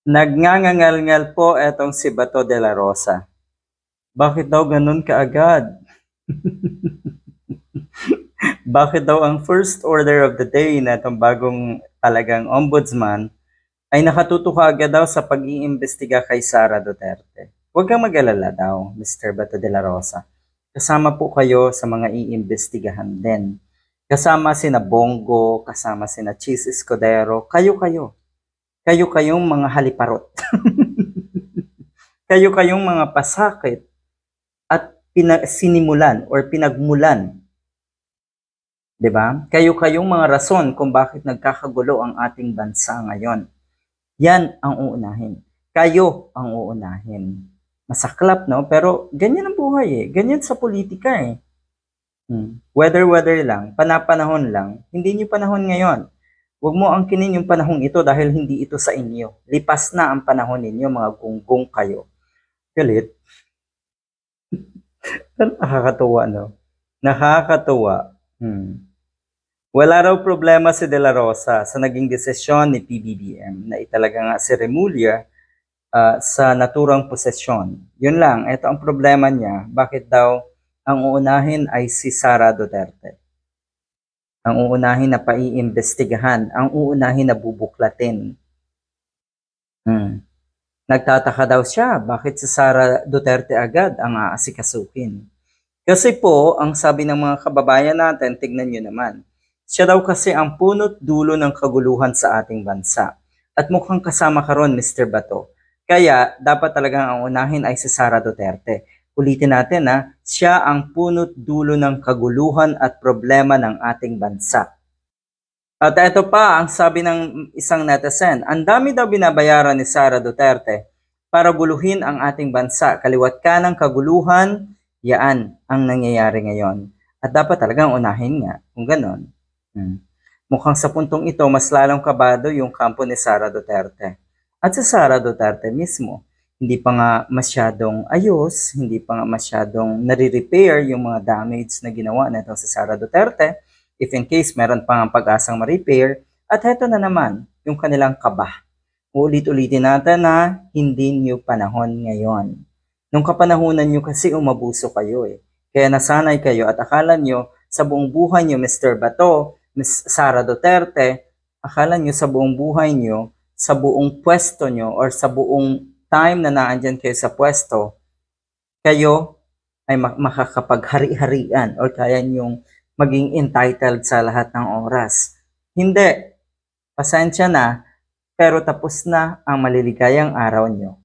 Nagngangangal-ngal po etong si Bato de la Rosa. Bakit daw ganun kaagad? Bakit daw ang first order of the day na itong bagong talagang ombudsman ay nakatuto kaagad daw sa pag-iimbestiga kay Sara Duterte? Huwag kang mag-alala daw, Mr. Bato de la Rosa. Kasama po kayo sa mga iimbestigahan din. Kasama sina Bongo, kasama sina Chis Escudero, kayo-kayo. Kayo-kayong mga haliparot. Kayo-kayong mga pasakit at sinimulan or pinagmulan. 'Di ba? Kayo-kayong mga rason kung bakit nagkakagulo ang ating bansa ngayon. Yan ang uunahin. Kayo ang uunahin. Masaklap, no? Pero ganyan ang buhay eh. Ganyan sa politika eh. Weather lang, panapanahon lang. Hindi niyo panahon ngayon. Huwag mo angkinin yung panahong ito dahil hindi ito sa inyo. Lipas na ang panahon ninyo, mga gunggong kayo. Galit. Nakakatuwa, no? Nakakatuwa. Wala raw problema si De La Rosa sa naging desisyon ni PBBM na italaga nga si Remulla sa naturang posisyon. Yun lang, ito ang problema niya. Bakit daw ang uunahin ay si Sara Duterte? Ang uunahin na paiimbestigahan, ang uunahin na bubuklatin. Nagtataka daw siya, bakit si Sara Duterte agad ang aasikasukin? Kasi po, ang sabi ng mga kababayan natin, tignan nyo naman, siya daw kasi ang punot dulo ng kaguluhan sa ating bansa. At mukhang kasama ka ron, Mr. Bato. Kaya, dapat talagang ang unahin ay si Sara Duterte. Ulitin natin na, siya ang punot dulo ng kaguluhan at problema ng ating bansa. At ito pa, ang sabi ng isang netizen, ang dami daw binabayaran ni Sara Duterte para guluhin ang ating bansa. Kaliwat ka ng kaguluhan, yaan ang nangyayari ngayon. At dapat talagang unahin nga, kung ganon. Mukhang sa puntong ito, mas lalong kabado yung kampo ni Sara Duterte. At sa Sara Duterte mismo, hindi pa nga masyadong ayos, hindi pa nga masyadong nare-repair yung mga damage na ginawa nito sa Sara Duterte. If in case meron pa nga pag-asang ma-repair, at heto na naman, yung kanilang kaba. Ulit-ulitin natin na hindi nyo panahon ngayon. Nung kapanahunan nyo kasi umabuso kayo eh. Kaya nasanay kayo at akala nyo sa buong buhay nyo, Mr. Bato, Ms. Sara Duterte, akala nyo sa buong buhay nyo, sa buong pwesto nyo, or sa buong time na naandyan kayo sa pwesto, kayo ay makakapaghari-harian or kaya nyong maging entitled sa lahat ng oras. Hindi. Pasensya na, pero tapos na ang maliligayang araw nyo.